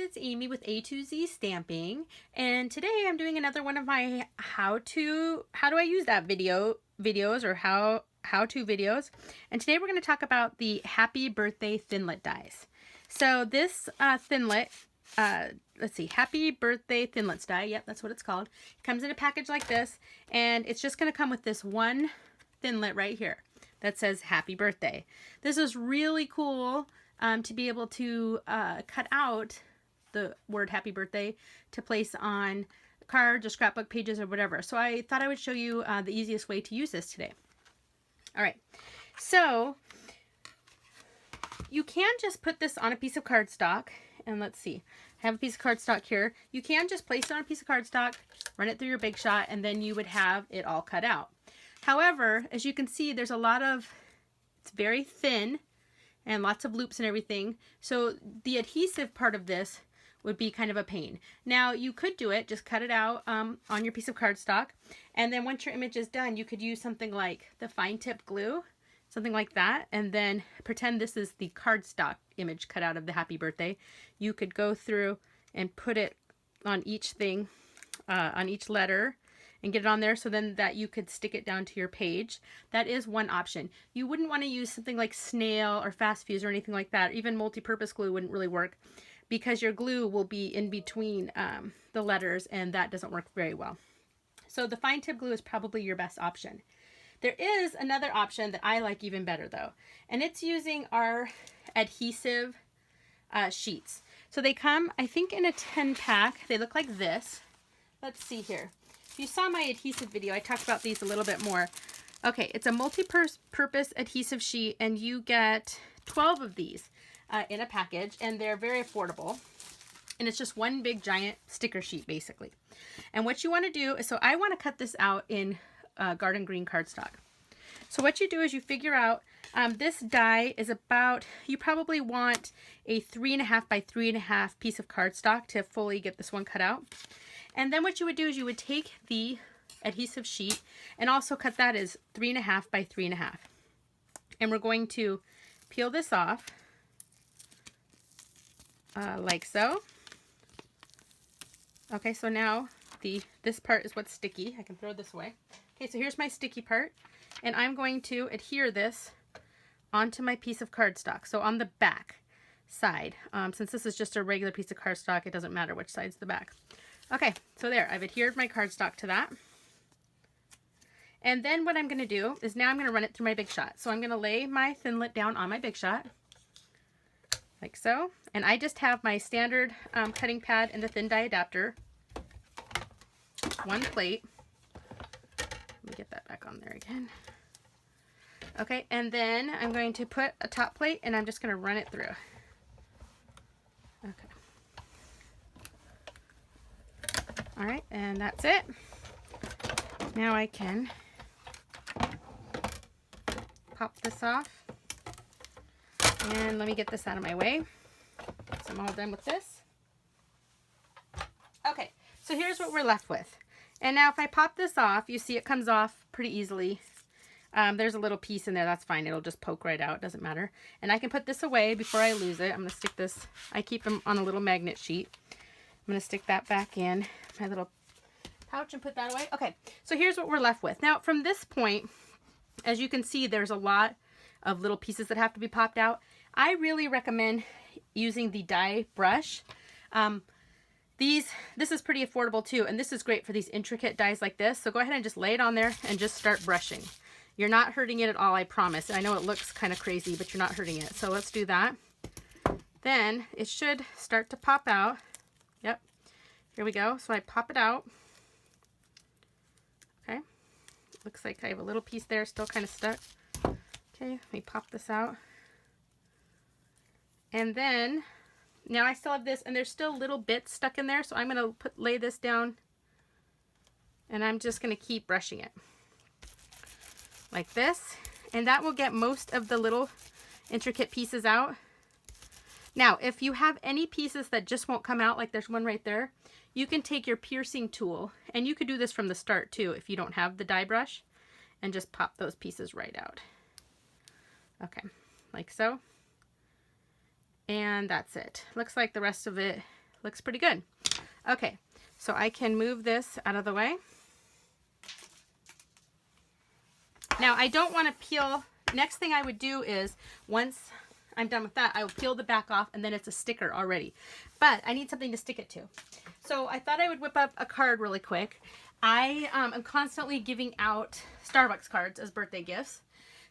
it's Amy with A to Z Stamping, and today I'm doing another one of my how do I use that videos or how to videos. And today we're going to talk about the Happy Birthday Thinlit dies. So this Thinlit, let's see, Happy Birthday Thinlits die, yep, that's what it's called. It comes in a package like this, and it's just going to come with this one Thinlit right here that says Happy Birthday. This is really cool. To be able to cut out the word Happy Birthday to place on cards or scrapbook pages or whatever. So I thought I would show you the easiest way to use this today. All right, so you can just put this on a piece of cardstock, and let's see, I have a piece of cardstock here. You can just place it on a piece of cardstock, run it through your Big Shot, and then you would have it all cut out. However, as you can see, there's a lot of, it's very thin, and lots of loops and everything. So the adhesive part of this would be kind of a pain. Now you could do it, just cut it out on your piece of cardstock. And then once your image is done, you could use something like the fine tip glue, something like that. And then pretend this is the cardstock image cut out of the Happy Birthday. You could go through and put it on each thing, on each letter, and get it on there so then that you could stick it down to your page. That is one option. You wouldn't want to use something like snail or fast fuse or anything like that. Even multi-purpose glue wouldn't really work because your glue will be in between the letters, and that doesn't work very well. So the fine tip glue is probably your best option. There is another option that I like even better though, and it's using our adhesive sheets. So they come, I think, in a 10 pack. They look like this. Let's see here. If you saw my adhesive video, I talked about these a little bit more. Okay, it's a multi-purpose adhesive sheet, and you get 12 of these in a package, and they're very affordable. And it's just one big giant sticker sheet, basically. And what you want to do is, so I want to cut this out in garden green cardstock. So what you do is you figure out, this die is about, you probably want a 3.5 by 3.5 piece of cardstock to fully get this one cut out. And then what you would do is you would take the adhesive sheet and also cut that as 3.5 by 3.5. And we're going to peel this off like so. Okay, so now this part is what's sticky. I can throw this away. Okay, so here's my sticky part, and I'm going to adhere this onto my piece of cardstock. So on the back side, since this is just a regular piece of cardstock, it doesn't matter which side's the back. Okay, so there, I've adhered my cardstock to that. And then what I'm going to do is now I'm going to run it through my Big Shot. So I'm going to lay my Thinlit down on my Big Shot, like so. And I just have my standard cutting pad and the thin die adapter. One plate. Let me get that back on there again. Okay, and then I'm going to put a top plate, and I'm just going to run it through. Okay. All right, and that's it. Now I can pop this off. And let me get this out of my way. So I'm all done with this. Okay, so here's what we're left with. And now if I pop this off, you see it comes off pretty easily. There's a little piece in there, that's fine. It'll just poke right out, doesn't matter. And I can put this away before I lose it. I'm gonna stick this, I keep them on a little magnet sheet. I'm gonna stick that back in my little pouch and put that away. Okay, so here's what we're left with. Now from this point, as you can see, there's a lot of little pieces that have to be popped out. I really recommend using the die brush. This is pretty affordable too, and this is great for these intricate dies like this. So go ahead and just lay it on there and just start brushing. You're not hurting it at all, I promise. I know it looks kind of crazy, but you're not hurting it. So let's do that. Then it should start to pop out. Yep, here we go. So I pop it out. Okay, looks like I have a little piece there still kind of stuck. Okay, let me pop this out. And then, now I still have this, and there's still little bits stuck in there, so I'm going to lay this down, and I'm just going to keep brushing it. Like this, and that will get most of the little intricate pieces out. Now, if you have any pieces that just won't come out, like there's one right there, you can take your piercing tool, and you could do this from the start too if you don't have the die brush, and just pop those pieces right out. Okay, like so. And that's it. Looks like the rest of it Looks pretty good. Okay, so I can move this out of the way. Now I don't want to peel. Next thing I would do is, once I'm done with that, I will peel the back off, and then it's a sticker already. But I need something to stick it to. So I thought I would whip up a card really quick. I am constantly giving out Starbucks cards as birthday gifts.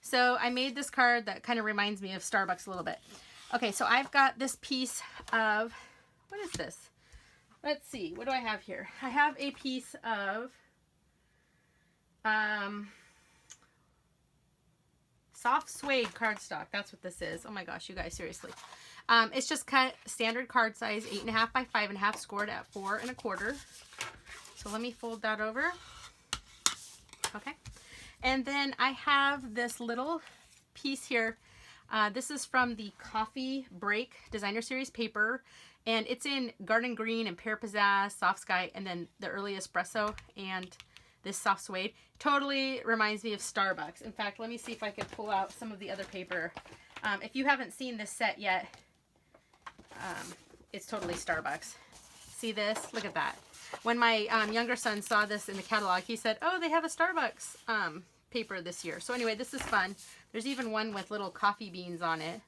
So I made this card that kind of reminds me of Starbucks a little bit. Okay, so I've got this piece of, what is this? Let's see, what do I have here? I have a piece of soft suede cardstock. That's what this is. Oh my gosh, you guys, seriously. It's just cut standard card size, 8.5 by 5.5, scored at 4 1/4. So let me fold that over. Okay. And then I have this little piece here. This is from the Coffee Break Designer Series paper. And it's in Garden Green and Pear Pizzazz, Soft Sky, and then the Early Espresso and this soft suede. Totally reminds me of Starbucks. In fact, let me see if I can pull out some of the other paper. If you haven't seen this set yet, it's totally Starbucks. See this? Look at that. When my younger son saw this in the catalog, he said, oh, they have a Starbucks paper this year. So anyway, this is fun. There's even one with little coffee beans on it.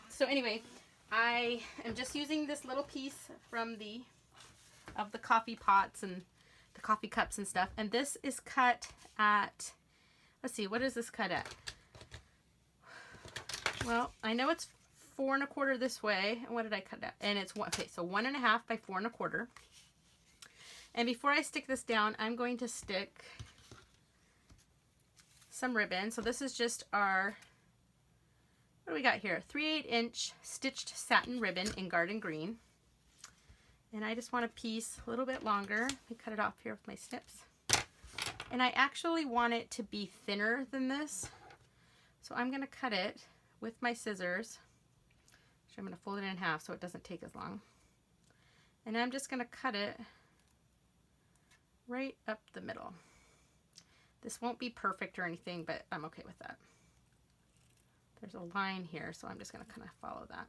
So anyway, I am just using this little piece from the coffee pots and the coffee cups and stuff. And this is cut at, let's see, what is this cut at? Well, I know it's 4 1/4 this way. And what did I cut at? And it's, okay, so 1.5 by 4 1/4. And before I stick this down, I'm going to stick some ribbon. So this is just our, what do we got here? 3/8 inch stitched satin ribbon in Garden Green. And I just want a piece a little bit longer. Let me cut it off here with my snips. And I actually want it to be thinner than this. So I'm going to cut it with my scissors. So I'm going to fold it in half so it doesn't take as long. And I'm just going to cut it right up the middle. This won't be perfect or anything, but I'm okay with that. There's a line here, so I'm just going to kind of follow that.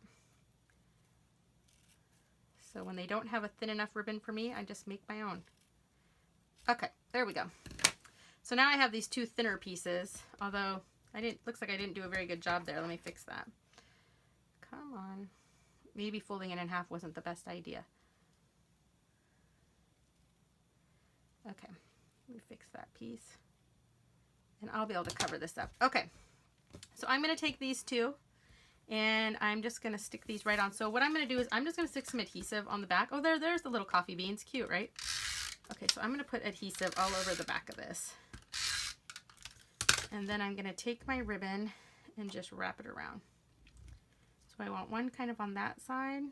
So when they don't have a thin enough ribbon for me, I just make my own. Okay, there we go. So now I have these two thinner pieces, although looks like I didn't do a very good job there. Let me fix that. Come on. Maybe folding it in half wasn't the best idea. Okay, let me fix that piece. And I'll be able to cover this up. Okay, so I'm going to take these two and I'm just going to stick these right on. So what I'm going to do is I'm just going to stick some adhesive on the back. Oh, there's the little coffee beans. Cute, right? Okay, so I'm going to put adhesive all over the back of this. And then I'm going to take my ribbon and just wrap it around. So I want one kind of on that side.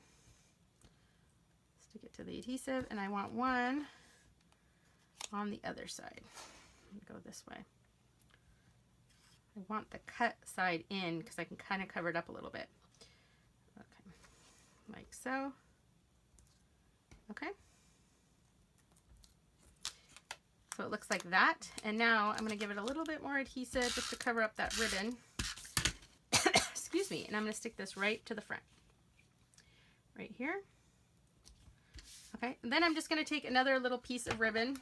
Stick it to the adhesive. And I want one on the other side. Go this way. I want the cut side in because I can kind of cover it up a little bit. Okay, like so. Okay. So it looks like that. And now I'm going to give it a little bit more adhesive just to cover up that ribbon. Excuse me. And I'm going to stick this right to the front. Right here. Okay. And then I'm just going to take another little piece of ribbon,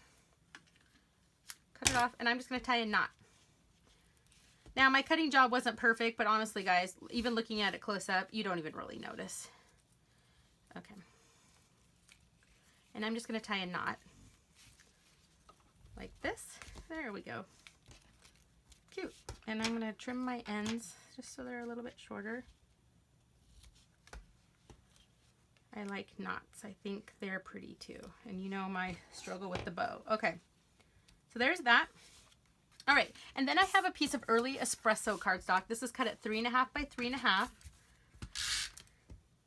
cut it off, and I'm just going to tie a knot. Now, my cutting job wasn't perfect, but honestly, guys, even looking at it close up, you don't even really notice. Okay. And I'm just going to tie a knot like this. There we go. Cute. And I'm going to trim my ends just so they're a little bit shorter. I like knots. I think they're pretty too. And you know my struggle with the bow. Okay. So there's that. All right, and then I have a piece of Early Espresso cardstock. This is cut at 3.5 by 3.5.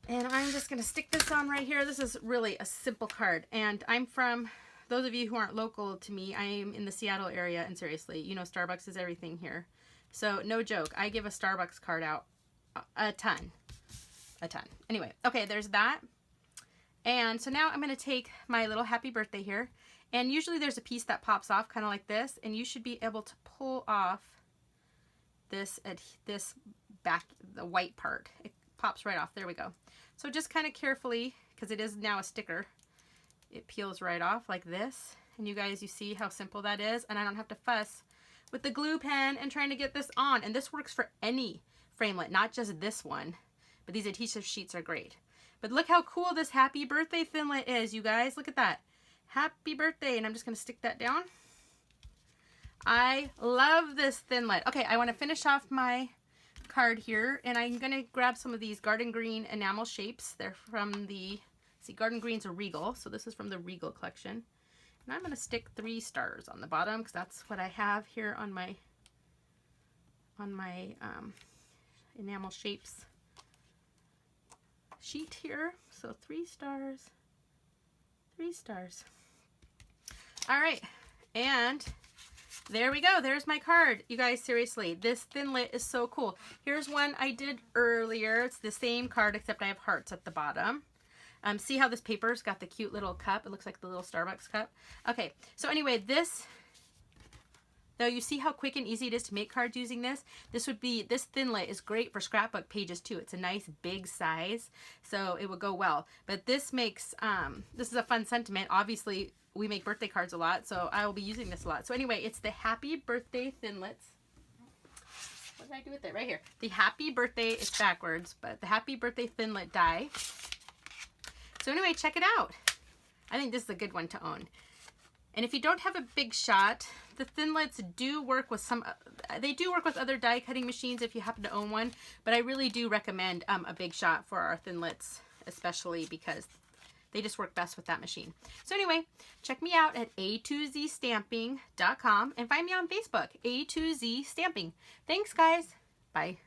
And I'm just going to stick this on right here. This is really a simple card. And I'm from, those of you who aren't local to me, I am in the Seattle area. And seriously, you know Starbucks is everything here. So no joke, I give a Starbucks card out a ton. A ton. Anyway, okay, there's that. And so now I'm going to take my little Happy Birthday here. And usually there's a piece that pops off kind of like this, and you should be able to pull off this back, the white part. pops right off. There we go. So just kind of carefully, because it is now a sticker, it peels right off like this. And you guys, you see how simple that is? And I don't have to fuss with the glue pen and trying to get this on. And this works for any framelit, not just this one. But these adhesive sheets are great. But look how cool this Happy Birthday Thinlit is, you guys. Look at that. Happy birthday. And I'm just going to stick that down. I love this Thinlit. Okay, I want to finish off my card here. And I'm going to grab some of these garden green enamel shapes. They're from the, see, garden green's a Regal. So this is from the Regal collection. And I'm going to stick 3 stars on the bottom because that's what I have here on my enamel shapes sheet here. So 3 stars, 3 stars. All right, and there we go. There's my card. You guys, seriously, this Thinlit is so cool. Here's one I did earlier. It's the same card except I have hearts at the bottom. See how this paper's got the cute little cup? It looks like the little Starbucks cup. Okay, so anyway, this, though, you see how quick and easy it is to make cards using this? This Thinlit is great for scrapbook pages too. It's a nice big size, so it would go well. But this makes, this is a fun sentiment. Obviously, we make birthday cards a lot, so I will be using this a lot. So anyway, it's the Happy Birthday Thinlits. What did I do with it? Right here. The Happy Birthday, it's backwards, but the Happy Birthday Thinlit die. So anyway, check it out. I think this is a good one to own. And if you don't have a big shot, the Thinlits do work with they do work with other die cutting machines if you happen to own one, but I really do recommend a big shot for our Thinlits, especially because they just work best with that machine. So anyway, check me out at a2zstamping.com and find me on Facebook, A2Z Stamping. Thanks, guys. Bye.